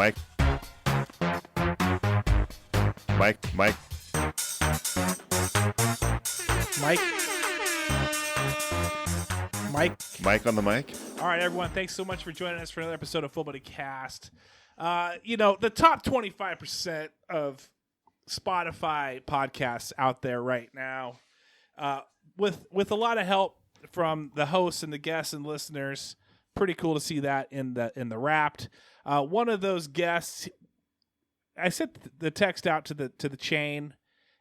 Mike. Mike on the mic. All right, everyone. Thanks so much for joining us for another episode of Full Body Cast. The top 25% of Spotify podcasts out there right now, with a lot of help from the hosts and the guests and listeners. Pretty cool to see that in the Wrapped. One of those guests, I sent the text out to the chain,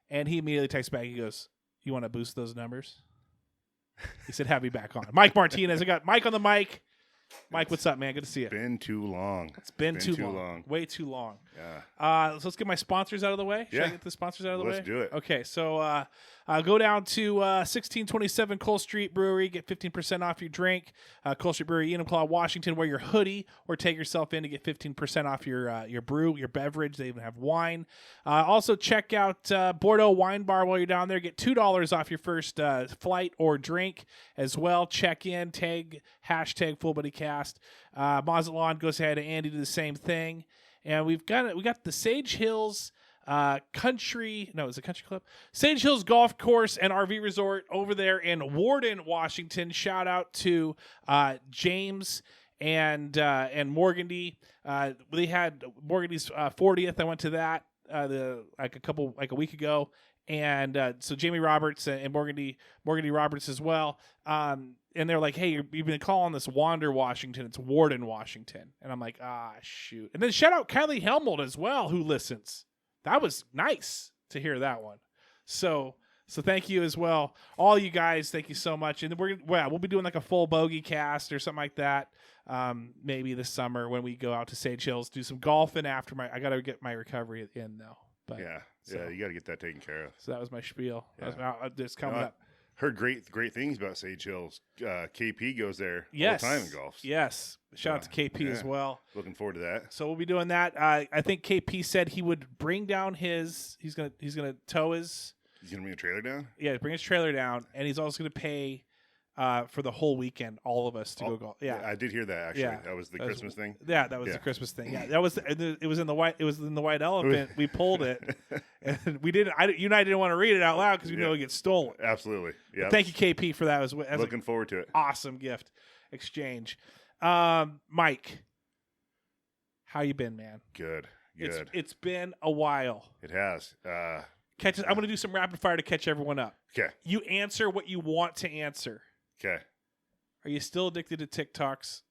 and he immediately texts back. He goes, "You want to boost those numbers?" He said, "Have me back on." Mike Martinez. I got Mike on the mic. Mike, what's up, man? Good to see you. Been too long. It's been too long. Way too long. Yeah. So let's get my sponsors out of the way. Should I get the sponsors out of the way? Let's do it. Okay, so go down to 1627 Cole Street Brewery. Get 15% off your drink. Cole Street Brewery, Enumclaw, Washington. Wear your hoodie or take yourself in to get 15% off your brew, your beverage. They even have wine. Also, check out Bordeaux Wine Bar while you're down there. Get $2 off your first flight or drink as well. Check in, tag hashtag FullBodyCast. Mazatlan goes ahead and Andy do the same thing. And we got the Sage Hills Country Club? Sage Hills Golf Course and RV Resort over there in Warden, Washington. Shout out to James and Morgandy. They had Morgandy's 40th. I went to that a week ago. And so Jamie Roberts and Morgandy Roberts as well. And they're like, "Hey, you've been calling this Wander, Washington. It's Warden, Washington." And I'm like, shoot. And then shout out Kylie Helmold as well, who listens. That was nice to hear that one. So thank you as well. All you guys, thank you so much. And we'll be doing like a full bogey cast or something like that. Maybe this summer when we go out to Sage Hills, do some golfing after I got to get my recovery in though. But yeah, you got to get that taken care of. So that was my spiel. Yeah. It's coming up. Heard great things about Sage Hills. KP goes there all the time in golf. Yes. Shout out to KP as well. Looking forward to that. So we'll be doing that. I think KP said he would bring down he's gonna tow his. He's gonna bring a trailer down. Yeah, bring his trailer down, and he's also gonna pay for the whole weekend, all of us to go golf. Yeah, I did hear that actually. Yeah, that was the Christmas thing. Yeah, that was the Christmas thing. Yeah, that was. It was in the white elephant. We pulled it, and we didn't. You and I didn't want to read it out loud because we know it gets stolen. Absolutely. Yeah. Thank you, KP, for that. Looking forward to it. Awesome gift exchange. Mike, how you been, man? Good. It's been a while. It has. I'm going to do some rapid fire to catch everyone up. Okay. You answer what you want to answer. Okay. Are you still addicted to TikToks?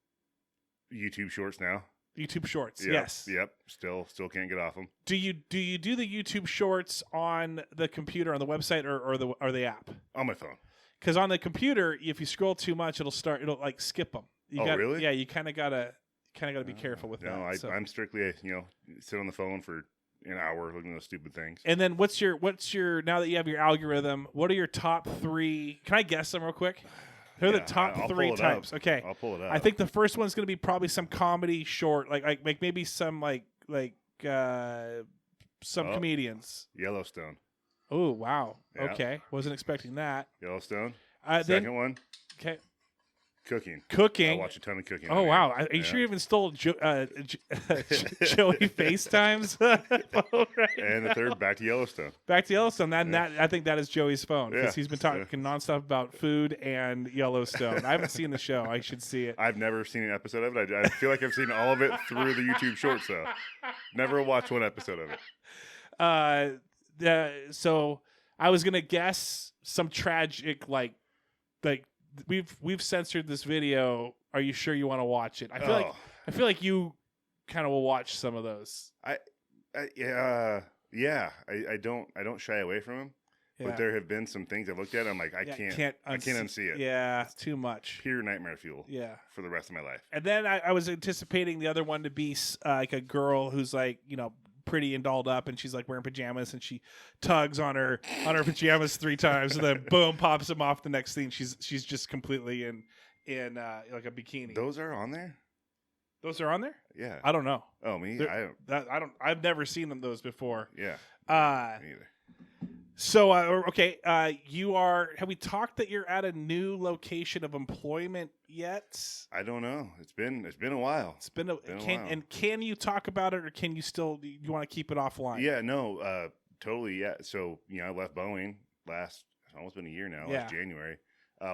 YouTube Shorts now. YouTube Shorts, yep, yes. Yep. Still can't get off them. Do you do the YouTube Shorts on the computer, on the website, or the app? On my phone. Because on the computer, if you scroll too much, it'll like skip them. Really? Yeah, you kind of gotta be careful with that. No, I'm strictly sit on the phone for an hour looking at those stupid things. And then what's your now that you have your algorithm? What are your top 3? Can I guess them real quick? Who are the top 3 types? Okay, I'll pull it up. I think the first one's going to be probably some comedy short, like maybe some some comedians. Yellowstone. Oh wow! Yeah. Okay, wasn't expecting that. Yellowstone. Then, Second one. Okay. Cooking. I watch a ton of cooking. Oh wow! Are you sure you even stole Joey FaceTimes? Right. And the third, back to Yellowstone. Back to Yellowstone. That I think that is Joey's phone because he's been talking nonstop about food and Yellowstone. I haven't seen the show. I should see it. I've never seen an episode of it. I feel like I've seen all of it through the YouTube Shorts, though. Never watched one episode of it. So I was gonna guess some tragic like. We've censored this video. Are you sure you want to watch it? I feel like you kind of will watch some of those. I don't shy away from them. Yeah. But there have been some things I've looked at. I'm like, I can't unsee it. Yeah, it's too much. Pure nightmare fuel. Yeah, for the rest of my life. And then I was anticipating the other one to be like a girl who's like pretty and dolled up, and she's like wearing pajamas, and she tugs on her pajamas 3 times, and then boom, pops them off. The next thing, she's just completely in like a bikini. Those are on there. Those are on there. Yeah, I don't know. Oh, me, I don't. I've never seen those before. Yeah, me either. So, okay, you are. Have we talked that you're at a new location of employment yet? I don't know. It's been a while. It's been a while. And can you talk about it, or can you still? You want to keep it offline? Yeah, no, totally. Yeah. So I left Boeing it's almost been a year now. Yeah. Last January.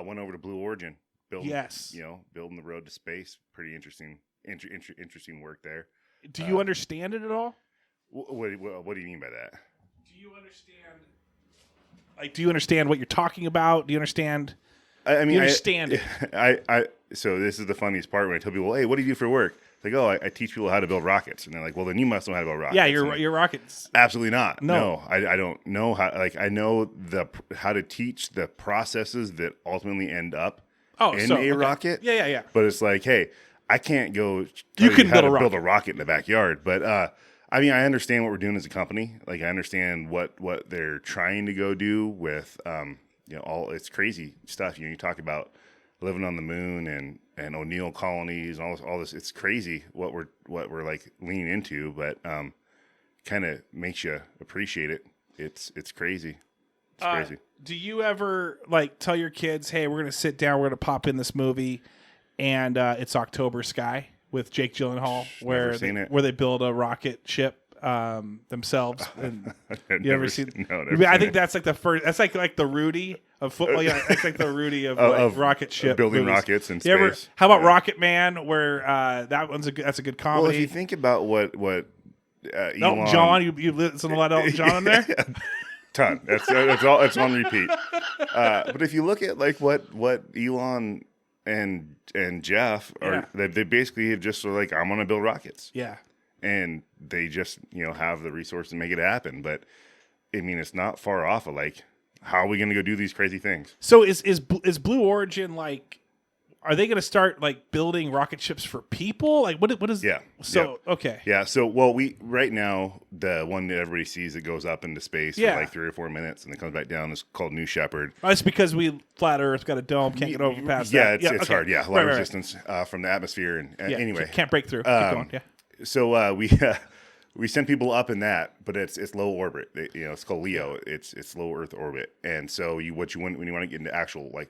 Went over to Blue Origin. Building, yes. Building the road to space. Pretty interesting. Interesting work there. Do you understand it at all? What do you mean by that? Do you understand? Like, do you understand what you're talking about? Do you understand? I mean, do you understand it? So this is the funniest part when I tell people, "Hey, what do you do for work?" It's like, "Oh, I teach people how to build rockets," and they're like, "Well, then you must know how to build rockets." Yeah, your rockets. Absolutely not. No, I don't know how. Like, I know how to teach the processes that ultimately end up in a rocket. Yeah. But it's like, hey, I can't go. You can build a rocket in the backyard, but I mean, I understand what we're doing as a company. Like, I understand what they're trying to go do with, all it's crazy stuff. You talk about living on the moon and O'Neill colonies and all this. It's crazy what we're like leaning into, but kind of makes you appreciate it. It's crazy. It's crazy. Do you ever like tell your kids, "Hey, we're gonna sit down, we're gonna pop in this movie, and it's October Sky with Jake Gyllenhaal, where they build a rocket ship themselves?" And you ever seen? No, I think that's like the first. That's like the Rudy of football. Yeah, that's like the Rudy of rocket ship building movies. Rockets in space. How about Rocketman, where that's a good comedy. Well, if you think about what Elon, Elton John, you listen to a lot of Elton John in there. Ton. It's all. It's on repeat. But if you look at like what Elon and Jeff are, they basically have just sort of like, I'm going to build rockets. Yeah. And they just have the resources to make it happen. But I mean, it's not far off of like, how are we going to go do these crazy things? So is Blue Origin like? Are they going to start like building rocket ships for people? Like what is? Yeah. So okay. Yeah. So we right now the one that everybody sees that goes up into space for like 3 or 4 minutes and then comes back down is called New Shepard. Oh, it's because flat Earth got a dome, can't get over past that. It's hard. Yeah, a lot of resistance from the atmosphere and anyway can't break through. Keep going. Yeah. So we send people up in that, but it's low orbit. It's called LEO. It's low Earth orbit. And so when you want to get into actual like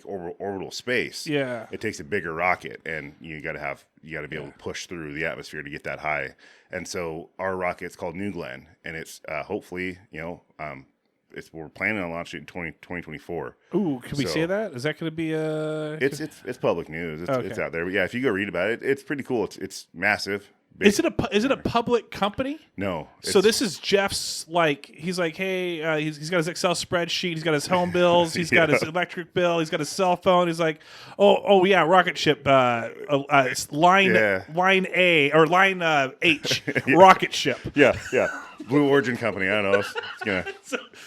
orbital space, it takes a bigger rocket, and you got to be able to push through the atmosphere to get that high. And so our rocket's called New Glenn, and it's hopefully we're planning on launching it in 2024. Ooh, can we say that? Is that going to be It's public news. It's out there. But yeah, if you go read about it, it's pretty cool. It's massive. Is it a public company? No. So this is Jeff's, like, he's like, hey, he's got his Excel spreadsheet, he's got his home bills, he's got his electric bill, he's got his cell phone. He's like, oh yeah, rocket ship, line A or line H, rocket ship. Yeah. Blue Origin Company. I don't know. It's gonna.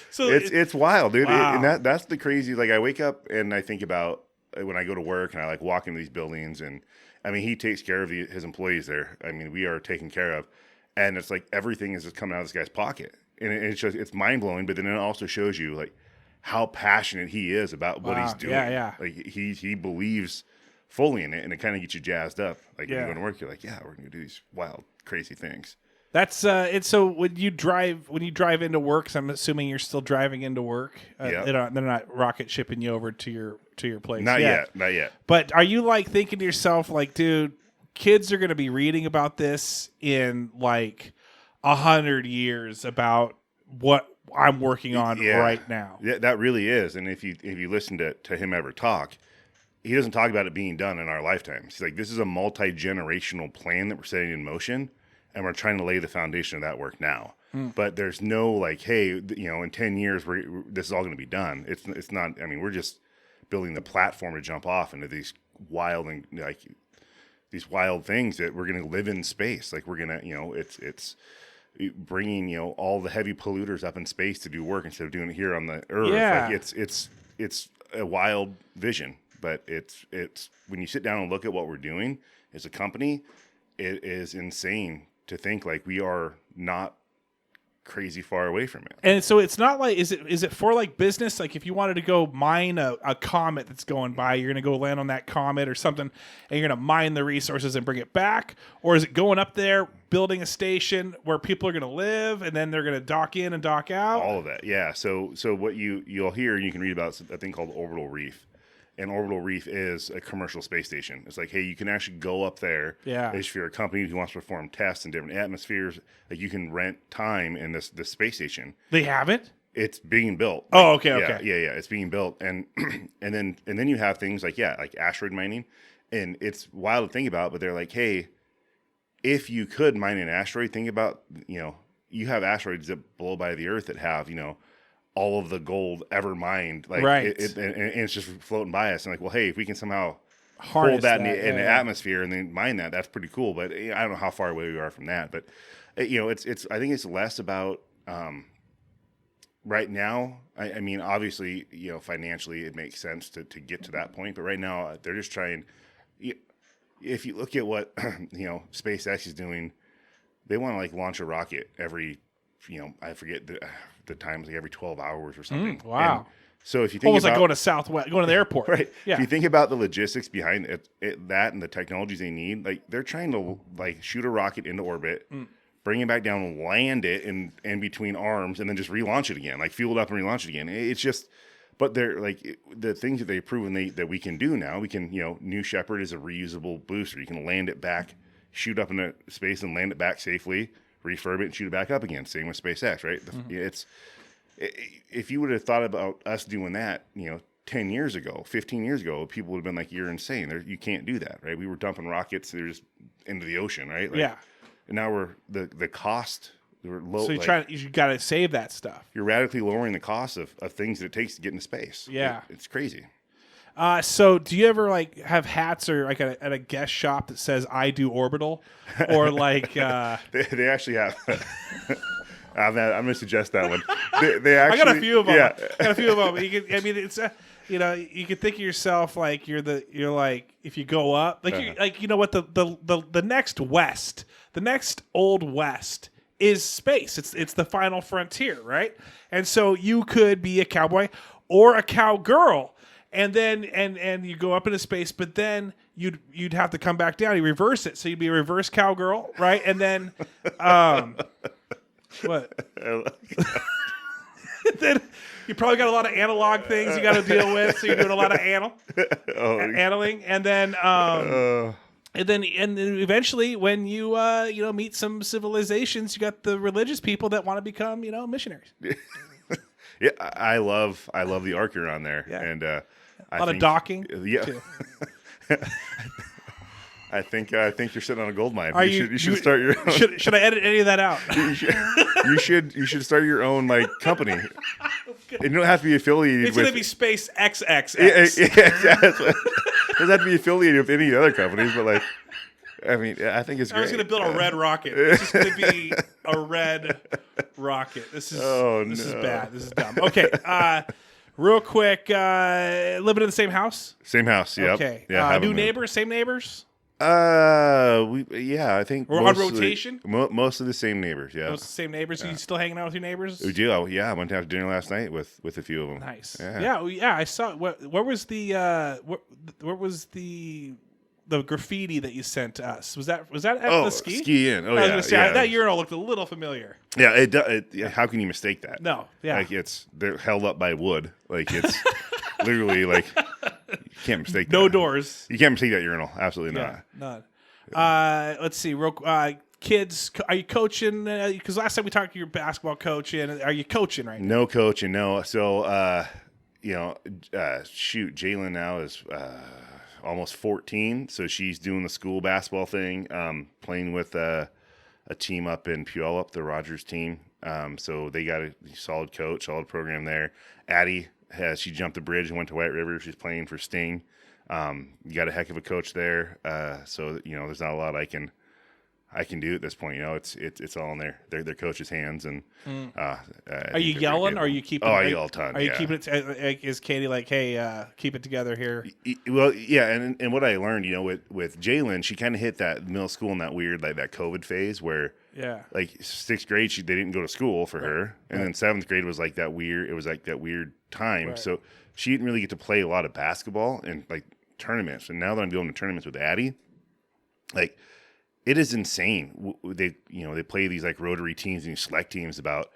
So it's wild, dude. Wow. And that's the crazy. Like, I wake up and I think about when I go to work and I like walk into these buildings, and I mean, he takes care of his employees there. I mean, we are taken care of, and it's like everything is just coming out of this guy's pocket, and it's mind blowing. But then it also shows you like how passionate he is about what he's doing. Yeah. Like he believes fully in it, and it kind of gets you jazzed up. Like when you go to work, you're like, yeah, we're gonna do these wild, crazy things. That's it's so when you drive into work, 'cause I'm assuming you're still driving into work. They're not rocket shipping you over to your place. Not yet. But are you like thinking to yourself, like, dude, kids are going to be reading about this in like 100 years about what I'm working on right now? Yeah, that really is. And if you listen to him ever talk, he doesn't talk about it being done in our lifetimes. He's like, this is a multi-generational plan that we're setting in motion, and we're trying to lay the foundation of that work now. But there's no like, hey, in 10 years, this is all going to be done. It's not. I mean, we're just building the platform to jump off into these wild things that we're going to live in space. Like, we're going to, it's bringing, all the heavy polluters up in space to do work instead of doing it here on the Earth. Yeah. Like, it's a wild vision, but it's when you sit down and look at what we're doing as a company, it is insane to think like we are not crazy far away from it. And so it's not like, is it for like business? Like if you wanted to go mine a comet that's going by, you're going to go land on that comet or something, and you're going to mine the resources and bring it back? Or is it going up there, building a station where people are going to live, and then they're going to dock in and dock out? All of that, yeah. So what you'll hear, and you can read about a thing called orbital reef. And orbital reef is a commercial space station. It's like, hey, you can actually go up there. Yeah. If you're a company who wants to perform tests in different atmospheres, like you can rent time in this space station. They haven't? It's being built. Oh, okay, yeah, okay. Yeah. It's being built, and and then you have things like asteroid mining, and it's wild to think about. But they're like, hey, if you could mine an asteroid, think about you have asteroids that blow by the Earth that have all of the gold ever mined, like right, and it's just floating by us. And like, well, hey, if we can somehow harness hold that in the atmosphere and then mine that's pretty cool. But I don't know how far away we are from that. But it's I think it's less about right now. I mean, obviously, financially, it makes sense to get to that point. But right now, they're just trying. If you look at what SpaceX is doing, they want to like launch a rocket every. I forget the times, like every 12 hours or something. Wow. And so if you think almost about, like going to Southwest, going to the airport. Right. Yeah. If you think about the logistics behind that and the technologies they need, like they're trying to like shoot a rocket into orbit, bring it back down, land it in between arms, and then just relaunch it again, like fuel it up and relaunch it again. It's just, but they're like the things that they've proven that we can do now. We can, New Shepard is a reusable booster. You can land it back, shoot up into space and land it back safely, refurb it and shoot it back up again. Same with SpaceX, right? It's if you would have thought about us doing that, 10 years ago, 15 years ago, people would have been like, "You're insane. You can't do that," right? We were dumping rockets, they're just into the ocean, right? Like, yeah. And now we're the cost. We're low. So you got to save that stuff. You're radically lowering the cost of things that it takes to get into space. Yeah, it's crazy. So do you ever like have hats or like at a guest shop that says "I do orbital," or like they actually have? I'm going to suggest that one. They actually, I got a few of them. Yeah. I got a few of them. It's you can think of yourself like you're like if you go up like you're like what the next west, the next old west is space. It's the final frontier, right? And so you could be a cowboy or a cowgirl. And then and you go up into space, but then you'd have to come back down. You reverse it, so you'd be a reverse cowgirl, right? And then what? Then you probably got a lot of analog things you got to deal with, so you're doing a lot of analing, and then and then eventually when you meet some civilizations, you got the religious people that want to become missionaries. Yeah, I love the Archeron there, and a lot of docking. Yeah, I think you're sitting on a gold mine. You should start your own. Should I edit any of that out? you should start your own company. You don't have to be affiliated. It's going to be Space XXX. Yeah, it doesn't have to be affiliated with any other companies, but I mean, I think it's great. I was going to build a red rocket. It's just going to be a red rocket. This is bad. This is dumb. Okay, real quick, living in the same house? Same house, yep. Okay. Yeah, new neighbors, same neighbors? I think we're on rotation. Most of the same neighbors, yeah. Most of the same neighbors. Are you still hanging out with your neighbors? We do. I went to have dinner last night with a few of them. Nice. Yeah. I saw. Where was the the graffiti that you sent us? Was that at the ski? Ski in. Oh, I was yeah. gonna say, that urinal looked a little familiar. Yeah, how can you mistake that? No. Yeah. They're held up by wood. It's literally you can't mistake that. No doors. You can't mistake that urinal. Absolutely not. None. Let's see. Kids, are you coaching? Because last time we talked to your basketball coach, and are you coaching right now? No coaching, no. So, Jalen now is almost 14, so she's doing the school basketball thing, playing with a team up in Puyallup, the Rogers team. So they got a solid coach, solid program there. Addie she jumped the bridge and went to White River. She's playing for Sting. You got a heck of a coach there. So there's not a lot I can do at this point. It's all in their coach's hands. And are you yelling? Or are you keeping? Oh, I yell a ton. Are you keeping it? Is Katie like, hey, keep it together here? Well, yeah. And what I learned, with Jalen, she kind of hit that middle school in that weird that COVID phase where Yeah. Like 6th grade, they didn't go to school for her, and then 7th grade was like that weird. It was like that weird time. Right. So she didn't really get to play a lot of basketball and like tournaments. And now that I'm going to tournaments with Addie, like it is insane. They play these like rotary teams and these select teams about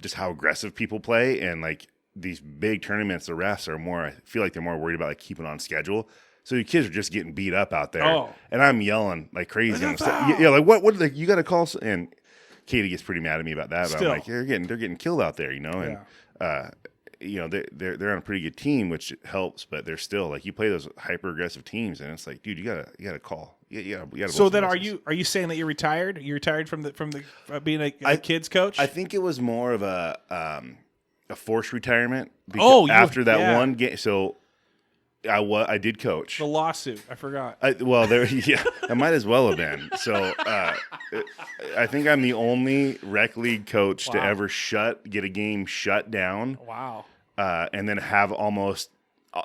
just how aggressive people play, and like these big tournaments, the refs are more. I feel like they're more worried about like keeping on schedule. So the kids are just getting beat up out there, and I'm yelling like crazy. Like what? Like you got to call. And Katie gets pretty mad at me about that. But I'm like, they're getting killed out there, and they're on a pretty good team, which helps. But they're still like you play those hyper aggressive teams, and it's like, dude, you gotta call. You gotta. So then, are you saying that you're retired? You're retired from the being a kids coach? I think it was more of a forced retirement. After that one game, so. I did coach. The lawsuit, I forgot. I might as well have been. So I think I'm the only rec league coach to ever get a game shut down. Wow. And then have almost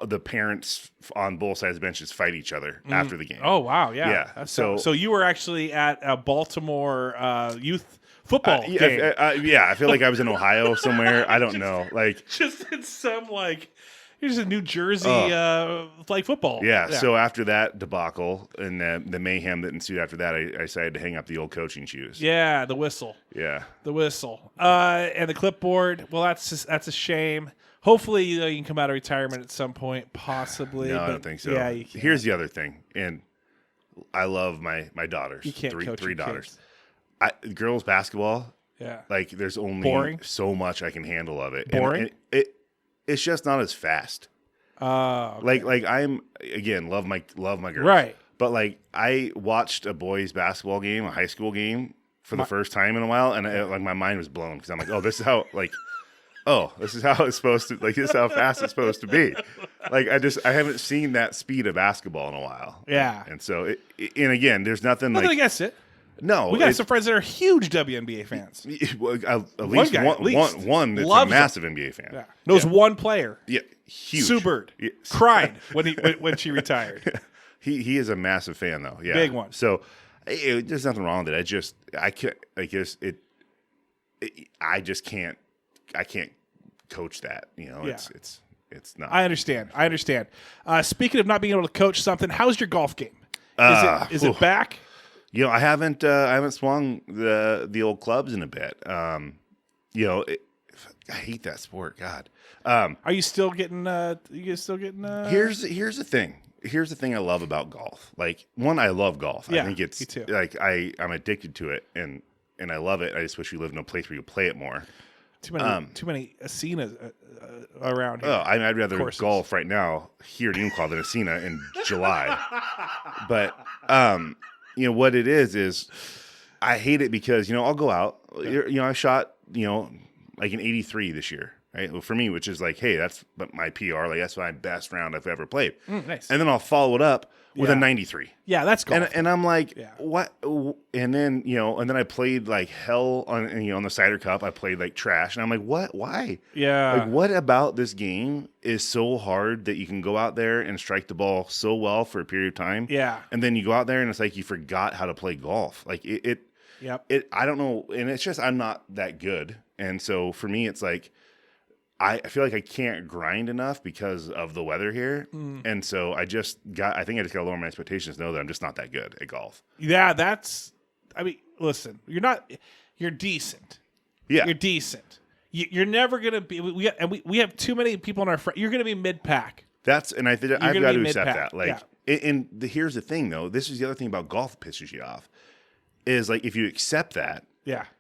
the parents on both sides of the benches fight each other after the game. Oh wow, yeah. Yeah. So you were actually at a Baltimore youth football game. I feel like I was in Ohio somewhere. I don't know. Like just in some like. Here's a New Jersey flag football. Yeah, so after that debacle and the mayhem that ensued after that, I decided to hang up the old coaching shoes. Yeah, the whistle. Yeah. The whistle. And the clipboard. Well, that's a shame. Hopefully, you can come out of retirement at some point, possibly. No, I don't think so. Yeah, you can. Here's the other thing, and I love my daughters. You can't coach three your daughters. Girls basketball. Yeah. Like there's only so much I can handle of it. Boring. And it's just not as fast. Okay. Like I'm again love my girls. Right. But like I watched a boys basketball game, a high school game for the first time in a while, and like my mind was blown because I'm like, this is how it's supposed to. Like this is how fast it's supposed to be. Like I haven't seen that speed of basketball in a while. Yeah. And so and again, there's nothing against it. No, we got some friends that are huge WNBA fans. At least one that's a massive NBA fan. Yeah. Knows one player. Yeah, huge. Sue Bird cried when she retired. He is a massive fan though. Yeah, big one. So there's nothing wrong with it. I just can't coach that. It's not. I understand. Speaking of not being able to coach something, how's your golf game? Is it back? I haven't swung the old clubs in a bit. I hate that sport. God. Are you still getting? Here's the thing. Here's the thing I love about golf. Like one, I love golf. Yeah, I think it's me too. Like I'm addicted to it, and I love it. I just wish we lived in a place where you play it more. Too many Asinas around here. I'd rather golf right now here at Uniclaw than Asina in July. But what it is I hate it because I'll go out. I shot like an 83 this year, right? Well, for me, which is like, hey, that's my PR. Like that's my best round I've ever played. Nice. And then I'll follow it up with a 93. Yeah, that's golf. And I'm like, what? And then and then I played like hell on on the Cider Cup. I played like trash, and I'm like, what? Why? Yeah. Like, what about this game is so hard that you can go out there and strike the ball so well for a period of time? Yeah. And then you go out there and it's like you forgot how to play golf. Like it. Yep. I don't know, and it's just I'm not that good, and so for me, it's like. I feel like I can't grind enough because of the weather here. And so I think I just got to lower my expectations to know that I'm just not that good at golf. Yeah, listen, you're decent. Yeah. You're decent. You're never going to be, we have too many people in our front. You're going to be mid-pack. And I think I've got to accept that. Like, yeah. Here's the thing though, this is the other thing about golf that pisses you off is like, if you accept that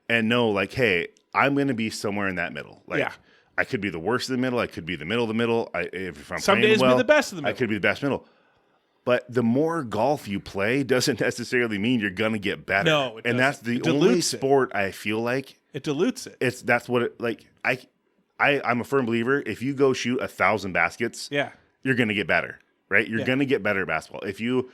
and know like, hey, I'm going to be somewhere in that middle. Like, I could be the worst of the middle. I could be the middle of the middle. If I'm some playing days well, be the best of the middle. I could be the best middle. But the more golf you play doesn't necessarily mean you're gonna get better. No, it and that's the only sport I feel like it dilutes it. That's what it like. I'm a firm believer. If you go shoot 1,000 baskets, you're gonna get better, right? You're gonna get better at basketball. If you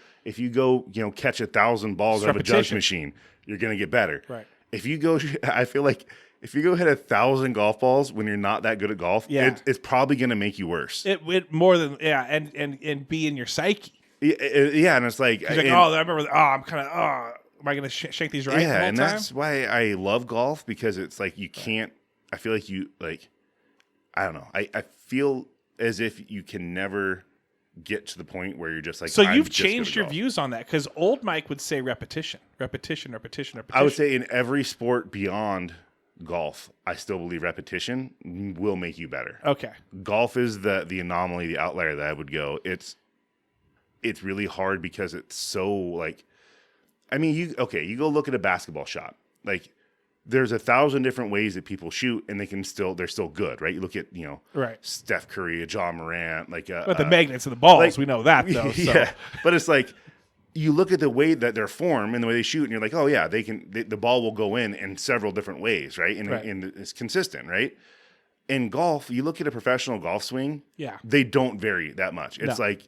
go catch 1,000 balls out of a judge machine, you're gonna get better. Right. If you go, I feel like. If you go hit 1,000 golf balls when you're not that good at golf, it's probably going to make you worse. It more than and be in your psyche. Yeah, and it's like, I remember. I'm kind of am I going to shank these right? Yeah, the whole and time? that's why I love golf, because it's like you can't. I feel like you like. I don't know. I feel as if you can never get to the point where you're just like. So I'm you've just good changed at your golf. views on that, because old Mike would say repetition. I would say in every sport beyond golf, I still believe repetition will make you better. Okay. Golf is the anomaly, the outlier that I would go. It's really hard because it's so like. I mean, you go look at a basketball shot. Like, there's 1,000 different ways that people shoot, and they're still good, right? You look at, right. Steph Curry, John Morant, like but the magnets of the balls, like, we know that though. So. Yeah, but it's like you look at the way that they're formed and the way they shoot, and you're like, oh yeah, the ball will go in several different ways, right? And it's consistent, right? In golf, you look at a professional golf swing, they don't vary that much. It's like.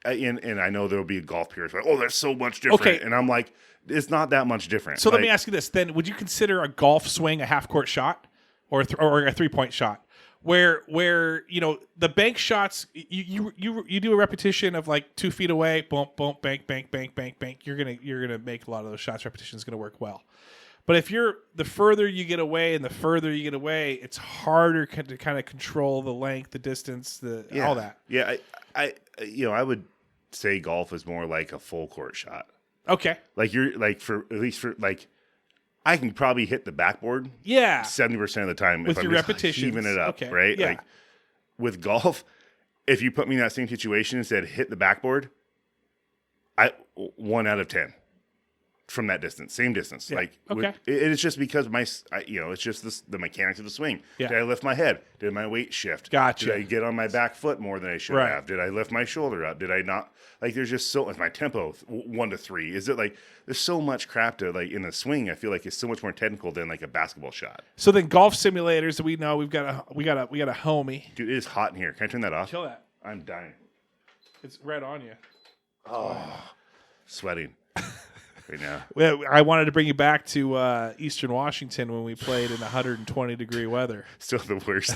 And I know there'll be golf purists like, oh, that's so much different. Okay. And I'm like, it's not that much different. So let me ask you this. Then would you consider a golf swing a half-court shot or a 3-point shot where the bank shots, you do a repetition of like 2 feet away, boom, boom, bank, bank, bank, bank, bank. You're gonna make a lot of those shots. Repetition is going to work well. But if the further you get away and the further you get away, it's harder to kind of control the length, the distance, all that. Yeah, I would say golf is more like a full court shot. Okay. Like you're like I can probably hit the backboard. Yeah. 70% of the time with if your repetitions, heaving it up, okay. Right? Yeah. Like with golf, if you put me in that same situation and said hit the backboard, 1 out of 10. From that distance, same distance. Yeah. Like, okay. It's just because it's just the mechanics of the swing. Yeah. Did I lift my head? Did my weight shift? Gotcha. Did I get on my back foot more than I should have? Did I lift my shoulder up? Did I not? Like, there's just so my tempo 1 to 3. Is it like there's so much crap to like in the swing? I feel like it's so much more technical than like a basketball shot. So then, golf simulators that we know we got a homie. Dude, it is hot in here. Can I turn that off? Kill that. I'm dying. It's right on you. Oh, sweating. Right now. Well, I wanted to bring you back to Eastern Washington when we played in 120-degree weather. Still the worst.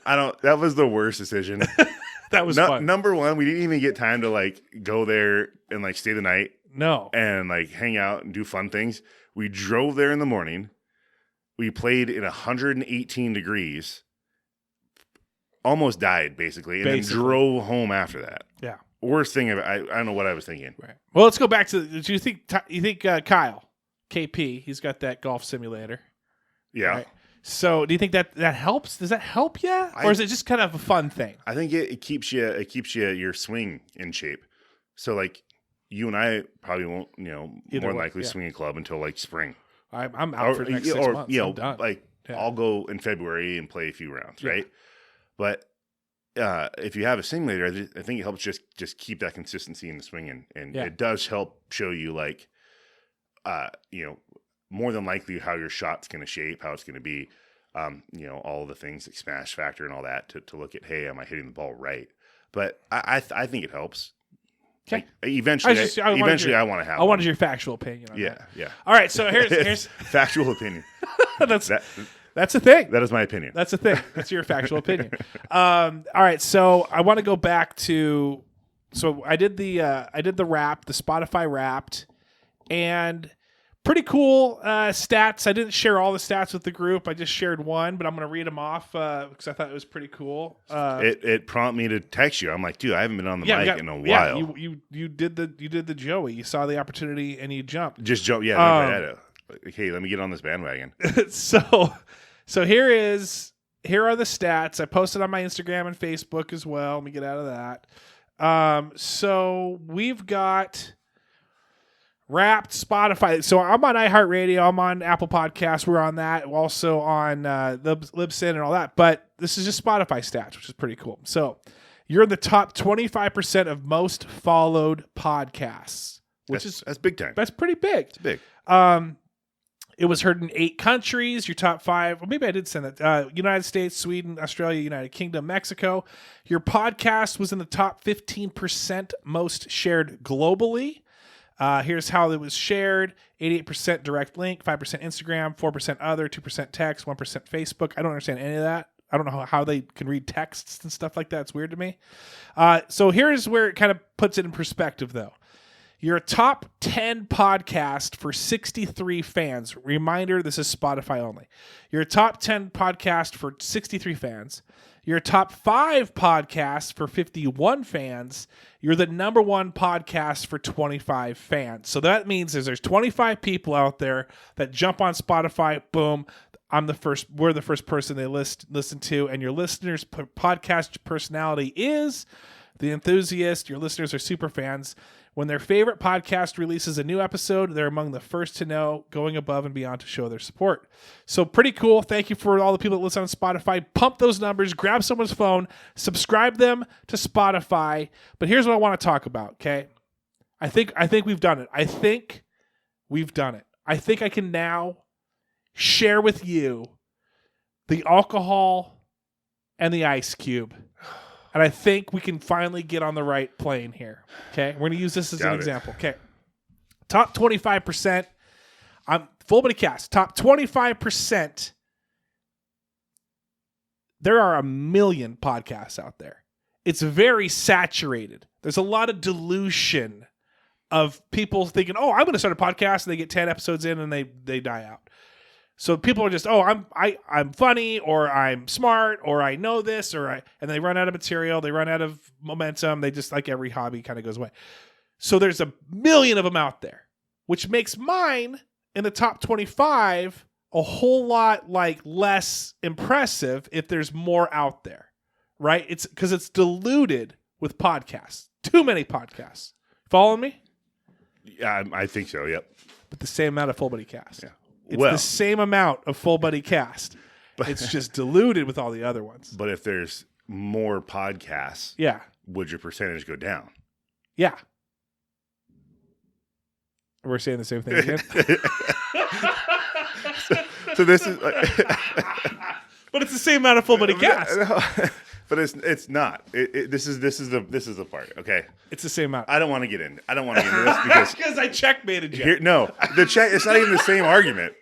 That was the worst decision. That was fun. Number one, we didn't even get time to like go there and like stay the night. No. And like hang out and do fun things. We drove there in the morning. We played in 118 degrees. Almost died basically. And then drove home after that. Yeah. Worst thing I don't know what I was thinking. Right. Well, let's go back to. Do you think Kyle, KP? He's got that golf simulator. Yeah. Right? So, do you think that helps? Does that help you, or is it just kind of a fun thing? I think it keeps your swing in shape. So, like you and I probably won't, more likely swing a club until like spring. I'm out for the next 6 months. I'm done. I'll go in February and play a few rounds, right? But if you have a simulator, I think it helps just keep that consistency in the swing, and it does help show you like, more than likely how your shot's going to shape, how it's going to be, all the things like smash factor and all that to look at, hey, am I hitting the ball right? But I think it helps. Okay. Like, eventually, I want to have. I wanted your factual opinion on that. Yeah. All right, so here's factual opinion. That's a thing. That is my opinion. That's a thing. That's your factual opinion. All right, so I want to go back to. So I did the wrap, the Spotify Wrapped, and pretty cool stats. I didn't share all the stats with the group. I just shared one, but I'm going to read them off because I thought it was pretty cool. It prompted me to text you. I'm like, dude, I haven't been on the mic in a while. You did the Joey. You saw the opportunity and you jumped. Just jump. Yeah. Right at it. Okay, let me get on this bandwagon. So here are the stats. I posted on my Instagram and Facebook as well. Let me get out of that. So we've got Wrapped, Spotify. So I'm on iHeartRadio. I'm on Apple Podcasts. We're on that. We're also on Libsyn and all that. But this is just Spotify stats, which is pretty cool. So you're in the top 25% of most followed podcasts, that's big time. That's pretty big. It's big. It was heard in 8 countries. Your top 5, well, maybe I did send that. United States, Sweden, Australia, United Kingdom, Mexico. Your podcast was in the top 15% most shared globally. Here's how it was shared. 88% direct link, 5% Instagram, 4% other, 2% text, 1% Facebook. I don't understand any of that. I don't know how they can read texts and stuff like that. It's weird to me. So here's where it kind of puts it in perspective, though. Your top 10 podcast for 63 fans. Reminder, this is Spotify only. Your top 10 podcast for 63 fans. Your top 5 podcasts for 51 fans. You're the number 1 podcast for 25 fans. So that means there's 25 people out there that jump on Spotify. Boom. We're the first person they listen to, and your listeners' podcast personality is the enthusiast. Your listeners are super fans. When their favorite podcast releases a new episode, they're among the first to know, going above and beyond to show their support. So pretty cool. Thank you for all the people that listen on Spotify. Pump those numbers. Grab someone's phone. Subscribe them to Spotify. But here's what I want to talk about, okay? I think we've done it. I think I can now share with you the alcohol and the ice cube. And I think we can finally get on the right plane here. Okay, we're going to use this as an example. Okay, top 25%. I'm full body cast. Top 25%. There are 1 million podcasts out there. It's very saturated. There's a lot of dilution of people thinking, "Oh, I'm going to start a podcast," and they get 10 episodes in and they die out. So people are just, I'm funny, or I'm smart, or I know this, and they run out of material, they run out of momentum, they just, like every hobby, kind of goes away. So there's 1 million of them out there, which makes mine in the top 25 a whole lot less impressive if there's more out there, right? It's because it's diluted with podcasts. Too many podcasts. Follow me? Yeah, I think so. Yep. But the same amount of full body cast. Yeah. It's the same amount of full body cast. But it's just diluted with all the other ones. But if there's more podcasts, would your percentage go down? Yeah. We're saying the same thing again. so this is but it's the same amount of full body cast. But it's not. This is the part. Okay, it's the same amount. I don't want to get into this because I checkmated you. It's not even the same argument.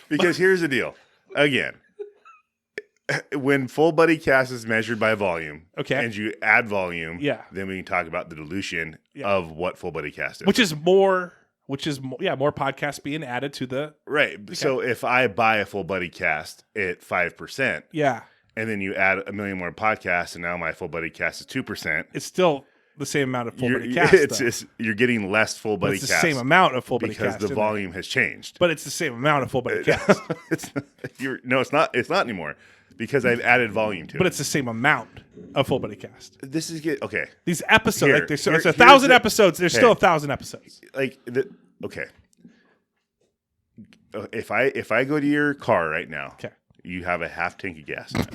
Because here's the deal. Again, when full body cast is measured by volume, and you add volume, then we can talk about the dilution of what full body cast is, which is more podcasts being added to the right. Okay. So if I buy a full body cast at 5%, and then you add 1 million more podcasts, and now my full body cast is 2%. It's still the same amount of full body cast. You're getting less full body cast. It's the same amount of full body cast because the volume has changed. But it's the same amount of full body cast. It's not. It's not anymore because I've added volume to it. But it's the same amount of full body cast. This is okay. These episodes, it's 1,000 episodes. There's still 1,000 episodes. Okay. If I go to your car right now, you have a half tank of gas in it.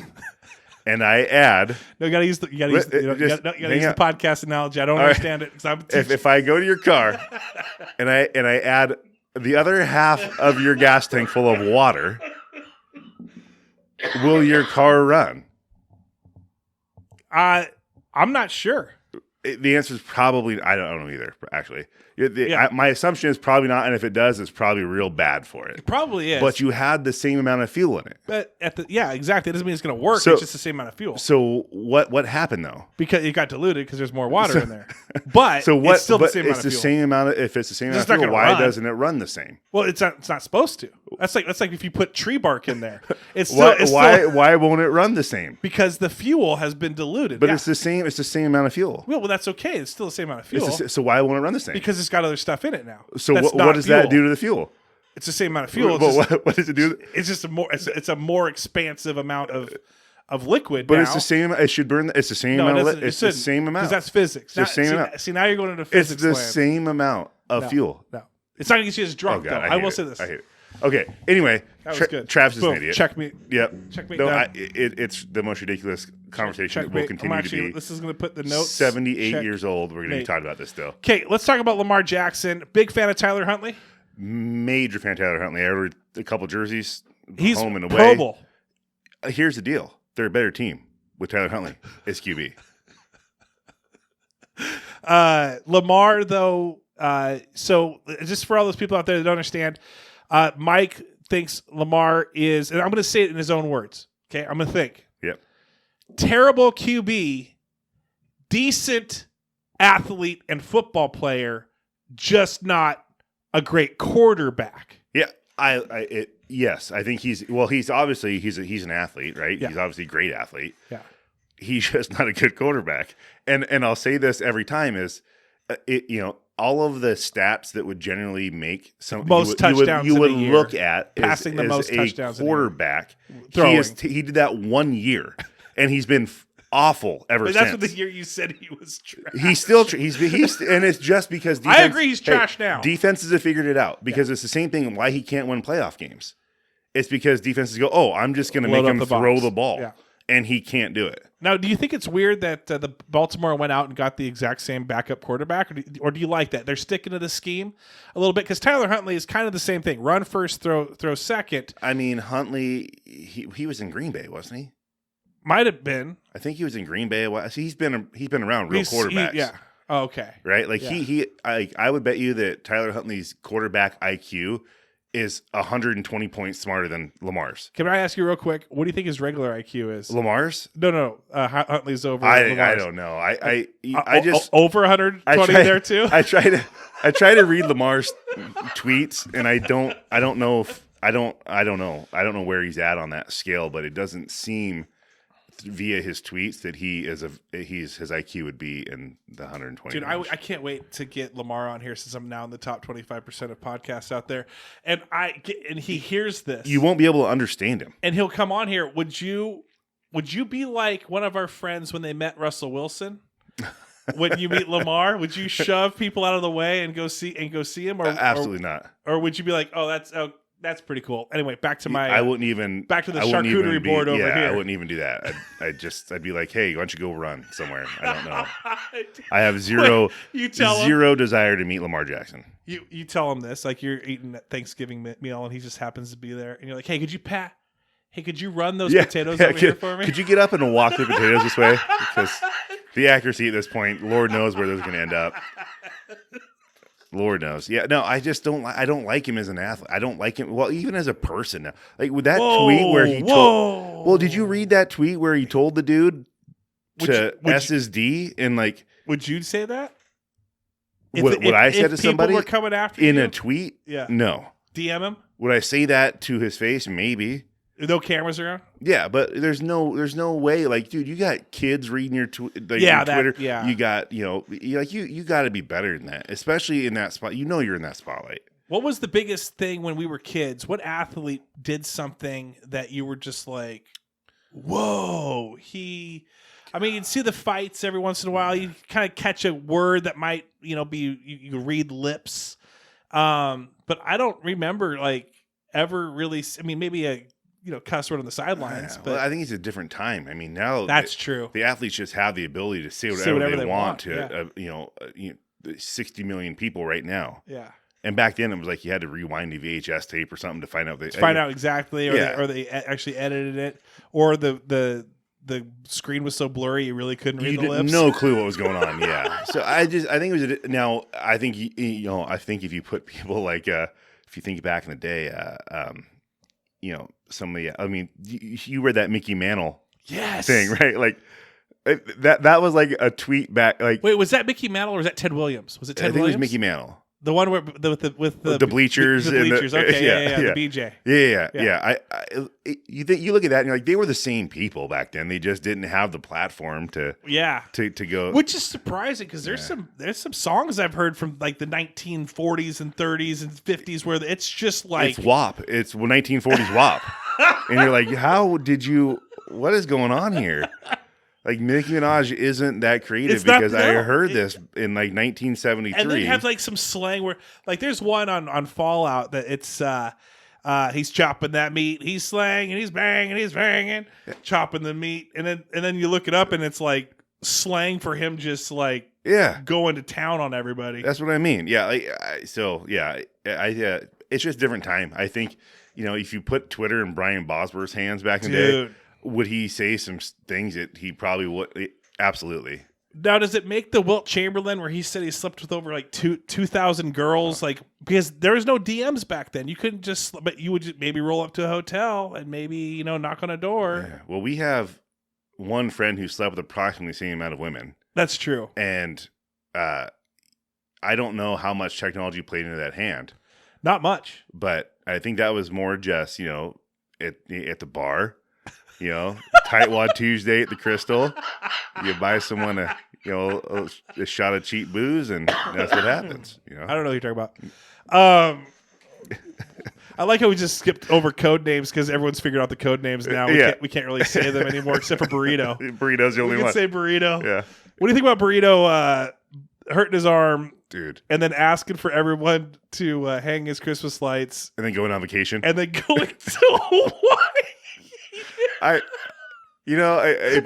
And I add. No, you gotta use the podcast analogy. I don't understand it. If I go to your car and I add the other half of your gas tank full of water, will your car run? I'm not sure. The answer is probably I don't know either. Actually, my assumption is probably not, and if it does, it's probably real bad for it. It probably is. But you had the same amount of fuel in it. But exactly. It doesn't mean it's going to work. It's just the same amount of fuel. So what happened though? Because it got diluted because there's more water in there. But it's still the same amount of fuel. It's the same amount. If it's the same amount of fuel, why doesn't it run the same? Well, it's not supposed to. That's like if you put tree bark in there. Why won't it run the same? Because the fuel has been diluted. But it's the same. It's the same amount of fuel. Well, that's okay. It's still the same amount of fuel. So why won't it run the same? Because it's got other stuff in it now. So what does that do to the fuel? It's the same amount of fuel. What does it do? It's just a more expansive amount of liquid. But now. it's the same. It should burn. It's the same amount. It's the same amount. Because that's physics. It's the same amount. See, now you're going into physics. It's the same amount of fuel. No, it's not going to get you as drunk. Oh, God, though. I will say this. I hate it. Okay. Anyway, that was good. Travis is an idiot. Checkmate. Yep. Checkmate. No, it's the most ridiculous conversation that will continue to be. This is going to put the notes. 78 years old. We're going to be talking about this still. Okay, let's talk about Lamar Jackson. Big fan of Tyler Huntley. Major fan of Tyler Huntley. I ordered a couple jerseys. He's home and away. Pro Bowl. Here's the deal. They're a better team with Tyler Huntley as QB. Lamar, though. So just for all those people out there that don't understand, Mike thinks Lamar is, and I'm going to say it in his own words. Okay, I'm going to think. Yep. Terrible QB, decent athlete and football player, just not a great quarterback. Yeah, yes, I think he's obviously he's an athlete, right? Yeah. He's obviously a great athlete. Yeah. He's just not a good quarterback. And I'll say this every time is, all of the stats that would generally make most touchdowns you would in a year. look at Passing the most a touchdowns quarterback. Throwing. He did that 1 year, and he's been awful ever But since. that's what the year you said he was trash. He's still he's and it's just because I agree he's trash now. Defenses have figured it out because it's the same thing why he can't win playoff games. It's because defenses go, oh, I'm just going to make him throw the ball, and he can't do it. Now, do you think it's weird that the Baltimore went out and got the exact same backup quarterback, or do you like that they're sticking to the scheme a little bit? Because Tyler Huntley is kind of the same thing: run first, throw second. I mean, Huntley, he was in Green Bay, wasn't he? Might have been. I think he was in Green Bay. He's been around real quarterbacks. Yeah. Oh, okay. Right? Like I would bet you that Tyler Huntley's quarterback IQ is 120 points smarter than Lamar's. Can I ask you real quick? What do you think his regular IQ is? Lamar's? No. Huntley's over. I Lamar's. don't know. I just over 120 there too. I try to read Lamar's tweets, and I don't know where he's at on that scale, but it doesn't seem via his tweets that his IQ would be in the 120. Dude, I can't wait to get Lamar on here since I'm now in the top 25% of podcasts out there, and he hears this. You won't be able to understand him, and he'll come on here. Would you be like one of our friends when they met Russell Wilson? When you meet Lamar, would you shove people out of the way and go see him? Or absolutely not. Or would you be like, oh, that's pretty cool. Anyway, back to my. I wouldn't even. Back to the charcuterie board over here. I wouldn't even do that. I'd be like, hey, why don't you go run somewhere? I don't know. I have zero desire to meet Lamar Jackson. You tell him this, like you're eating that Thanksgiving meal and he just happens to be there, and you're like, hey, could you run those potatoes over here for me? Could you get up and walk the potatoes this way? Because the accuracy at this point, Lord knows where those are going to end up. Lord knows. Yeah, no, I just don't. I don't like him as an athlete. I don't like him. Well, even as a person. Like with that tweet where he told. Well, did you read that tweet where he told the dude to S his D and like? Would you say that? What I said to somebody were coming after in you? A tweet? Yeah. No. DM him? Would I say that to his face? Maybe. No cameras around? Yeah, but there's no way. Like, dude, you got kids reading your Twitter. Yeah. You got, you got to be better than that, especially in that spot. You're in that spotlight. What was the biggest thing when we were kids? What athlete did something that you were just like, whoa, you'd see the fights every once in a while. You kind of catch a word that might, be, you read lips. But I don't remember like ever really, maybe a, cuss word on the sidelines. But I think it's a different time. I mean, now that's true. The athletes just have the ability to say whatever they want to, 60 million people right now. Yeah. And back then it was like you had to rewind the VHS tape or something to find out. Out exactly, or they actually edited it, or the screen was so blurry you really couldn't read the lips. No clue what was going on. Yeah. So I think it was now. I think I think if you put people like if you think back in the day, some of the. You read that Mickey Mantle thing, right? Like that was like a tweet back. Like, wait, was that Mickey Mantle or was that Ted Williams? Was it Ted Williams? I think it was Mickey Mantle. The one with the bleachers, the bleachers. Okay, the BJ. Yeah. You look at that and you're like, they were the same people back then. They just didn't have the platform to go. Which is surprising because there's some songs I've heard from like the 1940s and 30s and 50s where it's just like it's WAP. It's 1940s WAP, and you're like, how did you? What is going on here? Like Nicki Minaj isn't that creative because I heard this in like 1973. And then you have like some slang where like there's one on Fallout that it's he's chopping that meat, he's slang and he's banging, chopping the meat, and then you look it up and it's like slang for him just like going to town on everybody. That's what I mean. Yeah. It's just a different time. I think if you put Twitter in Brian Bosworth's hands back in the day. Would he say some things that he probably would? Absolutely. Now, does it make the Wilt Chamberlain where he said he slept with over like 2,000 girls? Like, because there was no DMs back then. You couldn't but you would just maybe roll up to a hotel and maybe, knock on a door. Yeah. Well, we have one friend who slept with approximately the same amount of women. That's true. And I don't know how much technology played into that hand, Not much. but I think that was more just, at the bar, Tightwad Tuesday at the Crystal, you buy someone a shot of cheap booze, and that's what happens. I don't know what you're talking about. I like how we just skipped over code names because everyone's figured out the code names now. We can't really say them anymore except for Burrito. Burrito's the only one. We can say Burrito. Yeah. What do you think about Burrito hurting his arm, dude, and then asking for everyone to hang his Christmas lights, and then going on vacation, and then going to Hawaii? and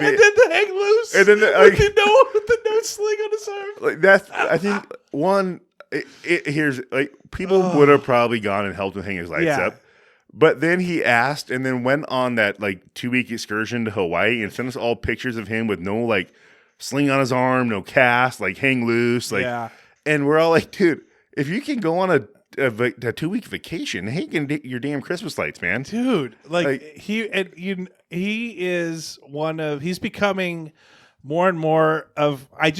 then the hang loose, and then with the no sling on his arm. Like that's, I think one. Here's like people would have probably gone and helped him hang his lights up, but then he asked and then went on that like 2-week excursion to Hawaii and sent us all pictures of him with no like sling on his arm, no cast, like hang loose, like, and we're all like, dude, if you can go on a 2-week vacation, hang your damn Christmas lights, man, dude. He is one of. He's becoming more and more of. I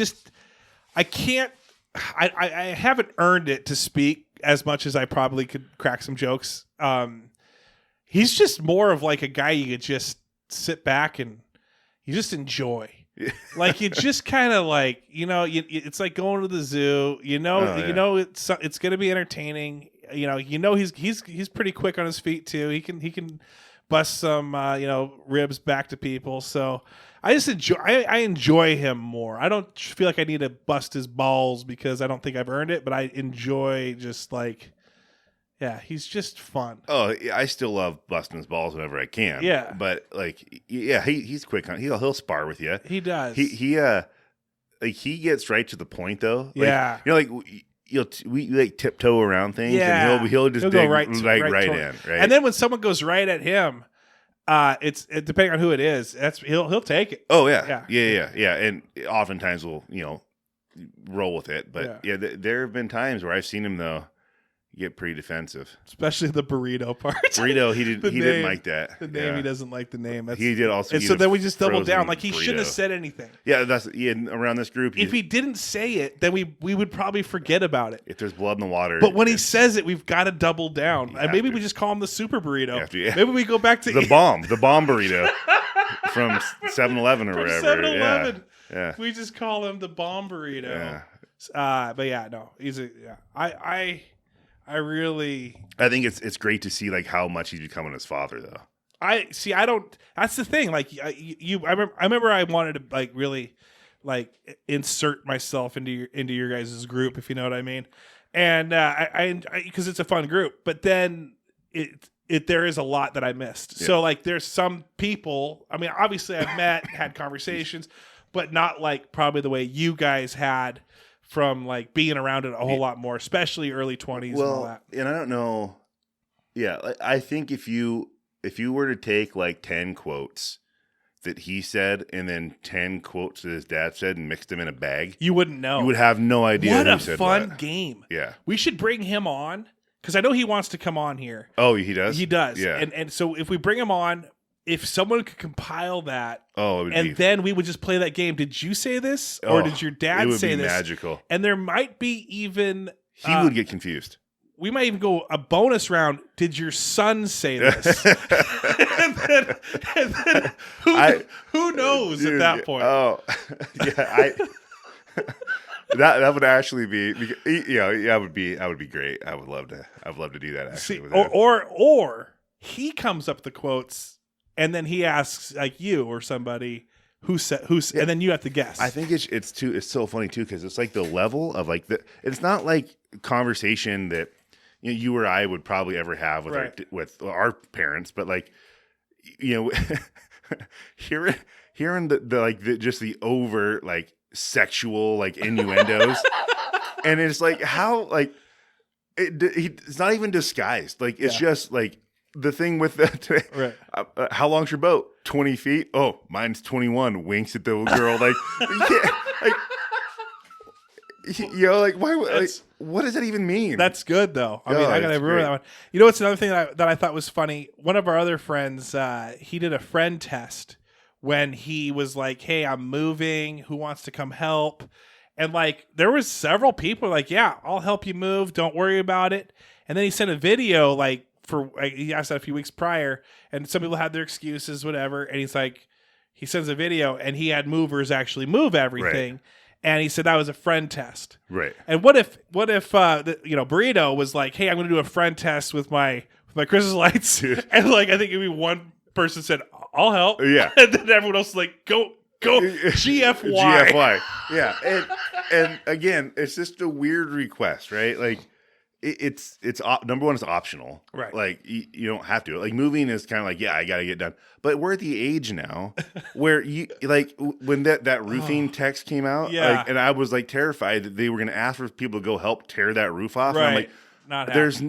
haven't earned it to speak as much as I probably could crack some jokes. He's just more of like a guy you could just sit back and you just enjoy. Like you just kind of like, it's like going to the zoo, it's going to be entertaining. He's pretty quick on his feet too. He can bust some, ribs back to people. So I just enjoy him more. I don't feel like I need to bust his balls because I don't think I've earned it, but I enjoy just like, he's just fun. Oh, I still love busting his balls whenever I can. Yeah, but like, he's quick on. He'll spar with you. He does. He gets right to the point though. Like, we like tiptoe around things, and he'll just dig go right in, right? And then when someone goes right at him. It's depending on who it is. He'll take it. Oh yeah. And oftentimes we'll roll with it. But there have been times where I've seen him though get pretty defensive, especially the burrito part. Burrito, he didn't like that. The name, he doesn't like the name. He did also. And so then we just doubled down. Like he shouldn't have said anything. Yeah, around this group. If he didn't say it, then we would probably forget about it. If there's blood in the water. But when he says it, we've got to double down. And maybe we just call him the super burrito. Maybe we go back to the bomb burrito from 7-Eleven or wherever. 7-Eleven. Yeah. We just call him the bomb burrito. Yeah. I really. I think it's great to see like how much he's becoming his father, though. I don't. That's the thing. Like I remember I wanted to like really like insert myself into your guys' group, if you know what I mean, and I because it's a fun group. But then there is a lot that I missed. Yeah. So like there's some people. I mean, obviously I've met, had conversations, but not like probably the way you guys had. From like being around it a whole lot more, especially early 20s and all that. And I don't know. Yeah, I think if you were to take like 10 quotes that he said and then 10 quotes that his dad said and mixed them in a bag, you wouldn't know. You would have no idea. What a fun game! Yeah, we should bring him on because I know he wants to come on here. Oh, he does. He does. Yeah, and so if we bring him on. If someone could compile that, then we would just play that game. Did you say this, or did your dad say this? It would be magical. And there might be even he would get confused. We might even go a bonus round. Did your son say this? and then who knows dude, at that point? Oh, yeah, that would actually be that would be great. I would love to do that actually. See, or he comes up with the quotes. And then he asks like you or somebody who's and then you have to guess. I think it's so funny too because it's like the level of like it's not like conversation that you or I would probably ever have with our parents, but like hearing just the over like sexual like innuendos, and it's like how like it's not even disguised, like it's just like. The thing with that, how long's your boat? 20 feet? Oh, mine's 21. Winks at the girl. Like, why? Like, what does that even mean? That's good, though. I mean, I gotta remember that one. You know what's another thing that I thought was funny? One of our other friends, he did a friend test when he was like, "Hey, I'm moving. Who wants to come help?" And like there was several people like, yeah, I'll help you move. Don't worry about it. And then he sent a video like he asked that a few weeks prior, and some people had their excuses, whatever. And he's like, he sends a video, and he had movers actually move everything. Right. And he said that was a friend test. Right. And what if Burrito was like, hey, I'm going to do a friend test with my Christmas lights, and like I think maybe one person said, I'll help. Yeah. And then everyone else was like, go GFY. GFY. Yeah. And again, it's just a weird request, right? Like it's number one, it's optional. Right. Like you don't have to. Like moving is kind of like, yeah, I got to get done. But we're at the age now where you like when that roofing text came out, like, and I was like terrified that they were going to ask for people to go help tear that roof off. Right. And I'm like, not there's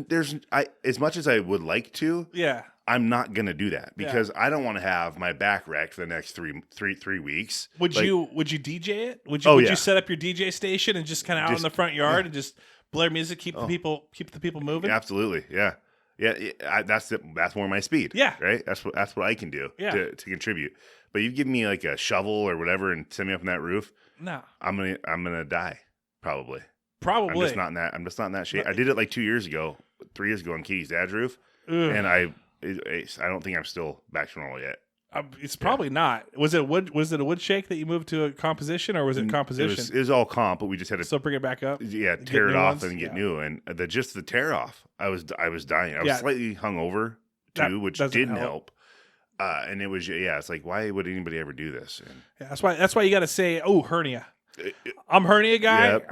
as much as I would like to, I'm not gonna do that because I don't want to have my back wrecked for the next three weeks. Would you DJ it? Would you set up your DJ station and just kind of out in the front yard and just blare music, keep the people moving? Absolutely, yeah. That's more my speed. Yeah, right. That's what I can do to contribute. But you give me like a shovel or whatever and send me up on that roof. No, I'm gonna die probably. Probably. I'm just not in that shape. I did it like 3 years ago on Katie's dad's roof, and I don't think I'm still back to normal yet. It's probably not. Was it a wood shake that you moved to a composition, or was it composition? It was all comp, but we just had to still bring it back up. Yeah, tear it off and get new. And just the tear off, I was dying. I was slightly hungover too, which didn't help. And it was it's like, why would anybody ever do this? And that's why you got to say, hernia. I'm hernia guy. Yep.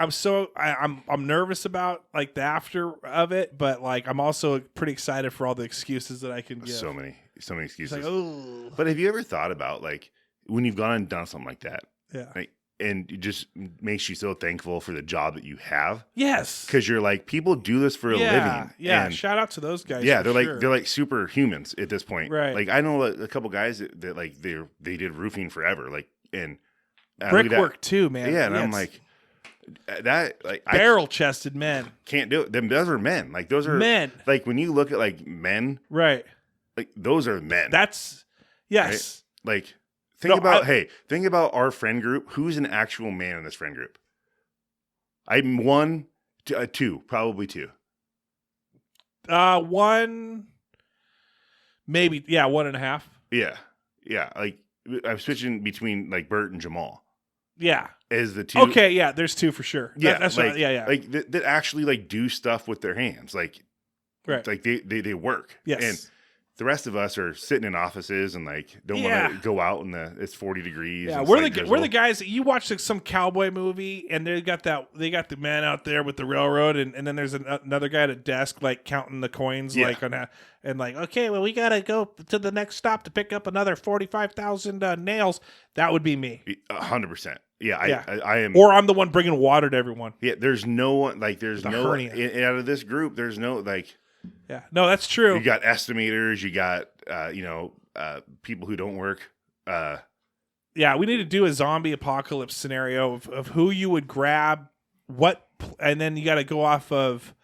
I'm nervous about like the after of it, but like I'm also pretty excited for all the excuses that I can give. So many excuses. It's like, but have you ever thought about like when you've gone and done something like that? Yeah. Like, and it just makes you so thankful for the job that you have. Yes. Because you're like, people do this for a living. Yeah. And shout out to those guys. Yeah, they're like superhumans at this point. Right. Like I know a couple guys that like they did roofing forever. Like and brickwork too, man. Yeah, and I'm like that like barrel-chested men can't do it. Those are men. Like those are men. Like when you look at like men, right? Like those are men. That's yes. Right? Like think about our friend group. Who's an actual man in this friend group? I'm two, probably two. One, maybe 1.5. Yeah. Like I'm switching between like Bert and Jamal. Yeah. As the two. Okay, yeah, there's two for sure. That's like, right. Yeah. Like that actually like do stuff with their hands. Like, right. Like they work. Yes. And the rest of us are sitting in offices and like don't want to go out it's 40 degrees. Yeah, we're the guys that you watch like some cowboy movie and they got the man out there with the railroad and then there's another guy at a desk like counting the coins like on that and like, okay, well we gotta go to the next stop to pick up another 45,000 nails. That would be me. 100%. Yeah, I am. Or I'm the one bringing water to everyone. Yeah, there's no one like out of this group. There's no like. Yeah, no, that's true. You got estimators. You got people who don't work. Yeah, we need to do a zombie apocalypse scenario of who you would grab, and then you got to go off of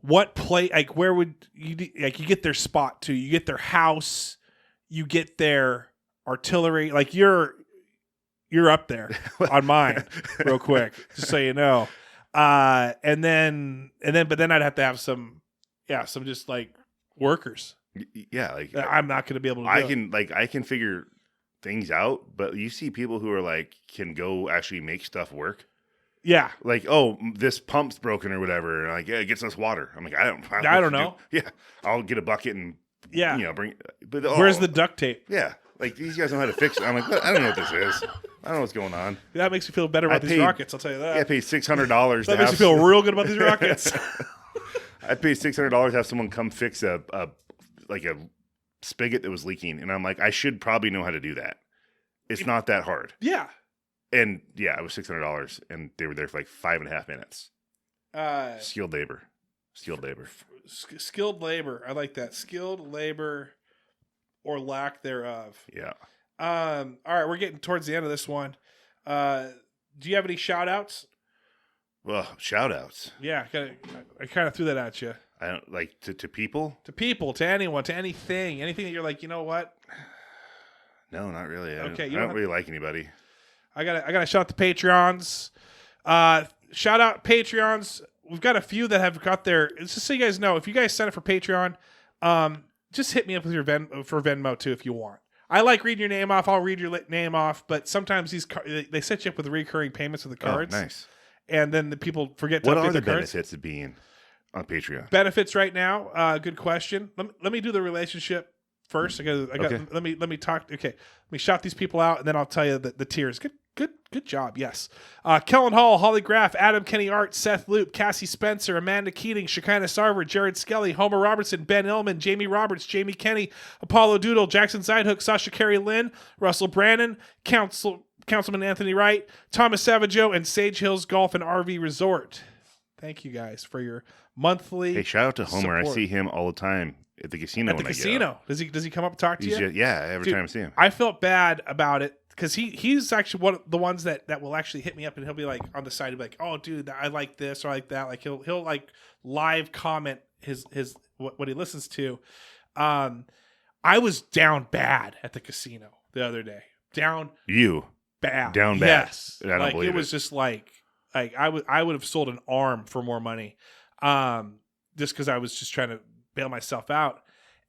what play. Like where would you like you get their spot too? You get their house. You get their artillery. Like you're up there on mine, real quick, just so you know. But then I'd have to have some just like workers. Yeah, like I'm not going to be able to. I can figure things out, but you see people who are like can go actually make stuff work. Yeah, like this pump's broken or whatever. Like it gets us water. I'm like I don't know. Yeah, I'll get a bucket and bring. But where's the duct tape? Yeah, like these guys know how to fix it. I'm like I don't know what this is. I don't know what's going on. That makes me feel better about these rockets. I'll tell you that. Yeah, I paid $600. That makes me feel real good about these rockets. I paid $600 to have someone come fix a spigot that was leaking, and I'm like, I should probably know how to do that. It's not that hard. Yeah. And it was $600, and they were there for like 5.5 minutes. Skilled labor. Skilled labor. I like that. Skilled labor or lack thereof. Yeah. All right, we're getting towards the end of this one. Do you have any shout outs? Well, shout outs. Yeah, I kind of threw that at you. I don't like to people? To people, to anyone, to anything that you're like, you know what? No, not really. Okay, I don't really like anybody. I gotta shout out the Patreons. Shout out Patreons. We've got a few that have got their. Just so you guys know, if you guys sign up for Patreon, just hit me up with your for Venmo too if you want. I like reading your name off. I'll read your name off, but sometimes they set you up with recurring payments of the cards. Oh, nice. And then the people forget to update update their their cards. benefits of being on Patreon? Benefits right now. Good question. Let me do the relationship first. Okay. Let me talk. Okay, let me shout these people out, and then I'll tell you the tiers. Good job. Yes. Kellen Hall, Holly Graff, Adam Kenny Art, Seth Loop, Cassie Spencer, Amanda Keating, Shekinah Sarver, Jared Skelly, Homer Robertson, Ben Illman, Jamie Roberts, Jamie Kenny, Apollo Doodle, Jackson Sidehook, Sasha Carey Lynn, Russell Brannon, Councilman Anthony Wright, Thomas Savageau, and Sage Hills Golf and RV Resort. Thank you guys for your monthly. Hey, shout out to Homer. support. I see him all the time at the casino. At the casino. Does he come up and talk to you? Every Dude, time I see him. I felt bad about it because he's actually one of the ones that will actually hit me up, and he'll be like on the side, he'll be like, "Oh, dude, I like this or I like that." Like he'll like live comment his what he listens to. I was down bad at the casino the other day. Down bad. Down bad. Yes. I don't like believe it was just like I would have sold an arm for more money. Just because I was just trying to bail myself out.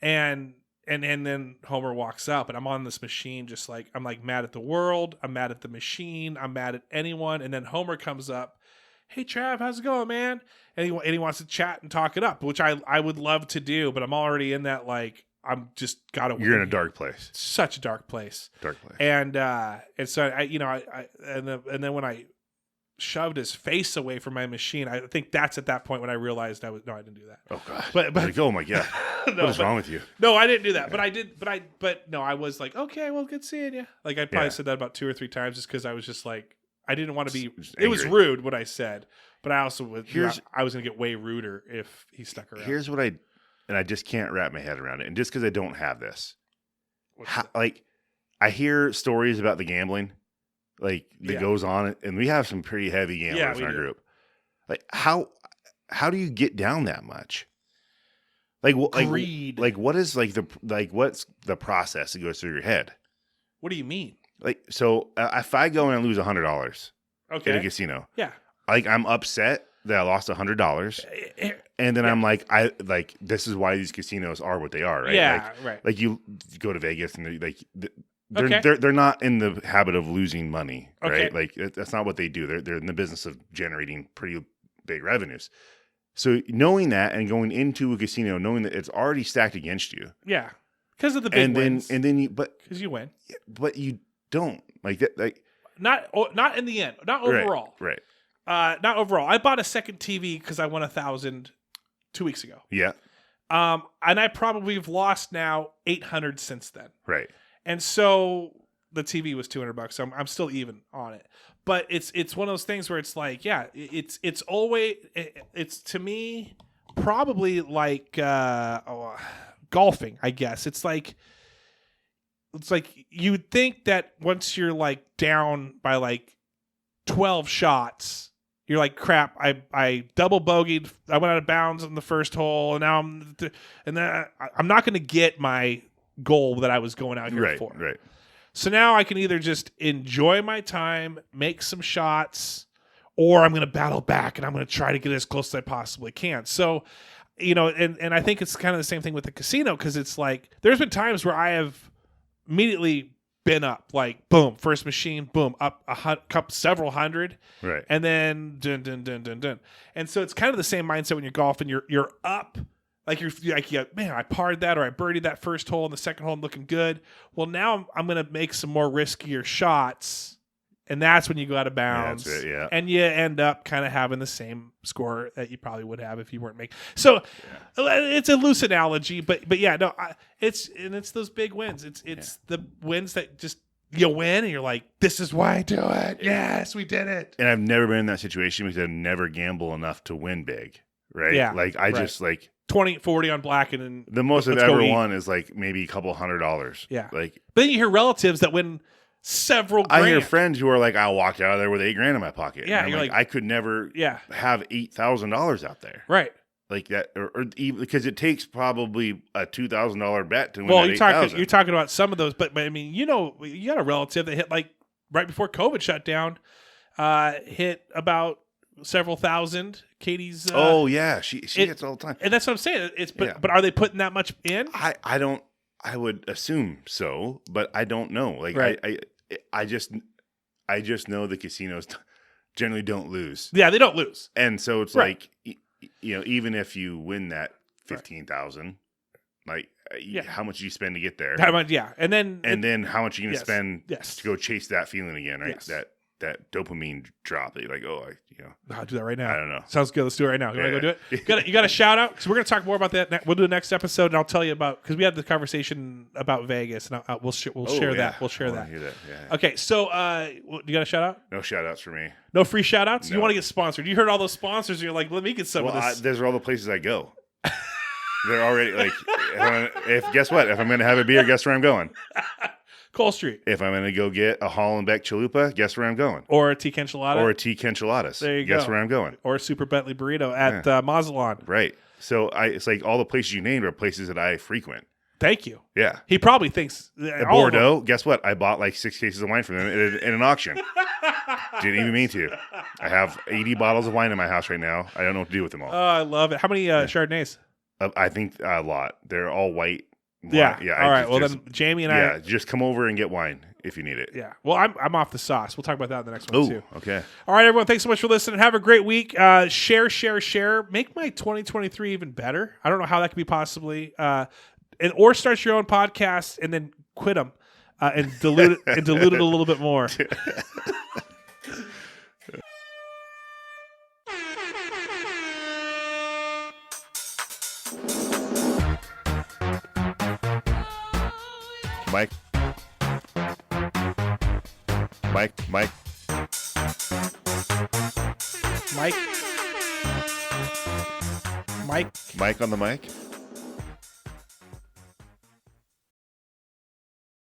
And then Homer walks up, and I'm on this machine just like, I'm like mad at the world, I'm mad at the machine, I'm mad at anyone. And then Homer comes up, "Hey Trav, how's it going, man?" And he wants to chat and talk it up, which I would love to do, but I'm already in that like, I'm just gotta win. You're in a dark place. Such a dark place. And so and then when I shoved his face away from my machine, I think that's at that point when I realized I didn't do that. Oh god. But like, oh my god. What is wrong with you? No, I didn't do that. But no, I was like, okay, well, good seeing you. Like I probably said that about 2 or 3 times just because I was just like, I didn't want to be. It was rude what I said, but I also was. I was gonna get way ruder if he stuck around. Here's what I just can't wrap my head around it, and just because I don't have this, like I hear stories about the gambling. Like that goes on, and we have some pretty heavy gamblers in our group. Like how do you get down that much? Greed. Like what is what's the process that goes through your head? What do you mean? Like so, if I go and lose $100 at a casino, like I'm upset that I lost $100, and then I'm like, this is why these casinos are what they are, right? Yeah, right. Like you go to Vegas and they're not in the habit of losing money, right? Like that's not what they do. They're in the business of generating pretty big revenues. So knowing that and going into a casino, knowing that it's already stacked against you, because of the big wins, because you win, but you don't like that. Like not in the end, not overall, right? Not overall. I bought a second TV because I won 1,000 2 weeks ago. Yeah. And I probably have lost now 800 since then. Right. And so the TV was $200, so I'm still even on it. But it's one of those things where it's like, it's always it's to me probably like golfing, I guess. It's like you'd think that once you're like down by like 12 shots, you're like, crap, I double bogeyed, I went out of bounds on the first hole, and now I'm not going to get my goal that I was going out here for. Right. So now I can either just enjoy my time, make some shots, or I'm going to battle back and I'm going to try to get as close as I possibly can. So, and I think it's kind of the same thing with the casino, because it's like there's been times where I have immediately been up, like boom, first machine, boom, up several hundred, right, and then dun. And so it's kind of the same mindset when you're golfing. You're up. Like you're like, man, I parred that or I birdied that first hole and the second hole I'm looking good. Well, now I'm going to make some more riskier shots, and that's when you go out of bounds. That's it, yeah. And you end up kind of having the same score that you probably would have if you weren't making. So it's a loose analogy, but yeah, no, it's those big wins. It's the wins that just you win and you're like, this is why I do it. Yes, we did it. And I've never been in that situation because I never gamble enough to win big. Right. Yeah. Like I just like 20, 40 on black, and then the most I've ever won is like maybe a couple $100. Yeah. Like then you hear relatives that win several grand. I hear friends who are like, I walked out of there with $8,000 in my pocket. Yeah. And you're like, I could never have $8,000 out there. Right. Like that, or even because it takes probably a $2,000 bet to win. Well, you're talking about some of those, but I mean, you got a relative that hit like right before COVID shut down. hit about several thousand. Katie's. Oh yeah, she hits all the time, and that's what I'm saying. But are they putting that much in? I don't. I would assume so, but I don't know. Like right. I just know the casinos generally don't lose. Yeah, they don't lose, and so it's like even if you win that 15,000, like how much do you spend to get there? How much? Yeah, and then how much are you going to spend to go chase that feeling again? Right, yes. that dopamine drop that you're like, I'll do that right now. I don't know. Sounds good. Let's do it right now. You want to go do it? You got a shout out? Because we're going to talk more about that. We'll do the next episode, and I'll tell you about, because we had the conversation about Vegas, and we'll share that. We'll share that. Hear that. Yeah. Okay, so you got a shout out? No shout outs for me. No free shout outs? No. You want to get sponsored. You heard all those sponsors, and you're like, let me get some of this. Those are all the places I go. They're already like, guess what? If I'm going to have a beer, guess where I'm going? Cole Street. If I'm going to go get a Hollenbeck Chalupa, guess where I'm going? Or a TK Enchilada. Or a TK Enchiladas. There you guess go. Where I'm going? Or a Super Bentley Burrito at Mazatlan. Right. So it's like all the places you named are places that I frequent. Thank you. Yeah. He probably thinks. Bordeaux, guess what? I bought like 6 cases of wine from them in an auction. Didn't even mean to. I have 80 bottles of wine in my house right now. I don't know what to do with them all. Oh, I love it. How many Chardonnays? I think a lot. They're all white. Yeah. Yeah. All right. Well, then Jamie and I. Yeah. Just come over and get wine if you need it. Yeah. Well, I'm off the sauce. We'll talk about that in the next one too. Okay. All right, everyone. Thanks so much for listening. Have a great week. Share. Make my 2023 even better. I don't know how that could be possibly. Or start your own podcast and then quit them and dilute it a little bit more. Mike. Mike on the mic.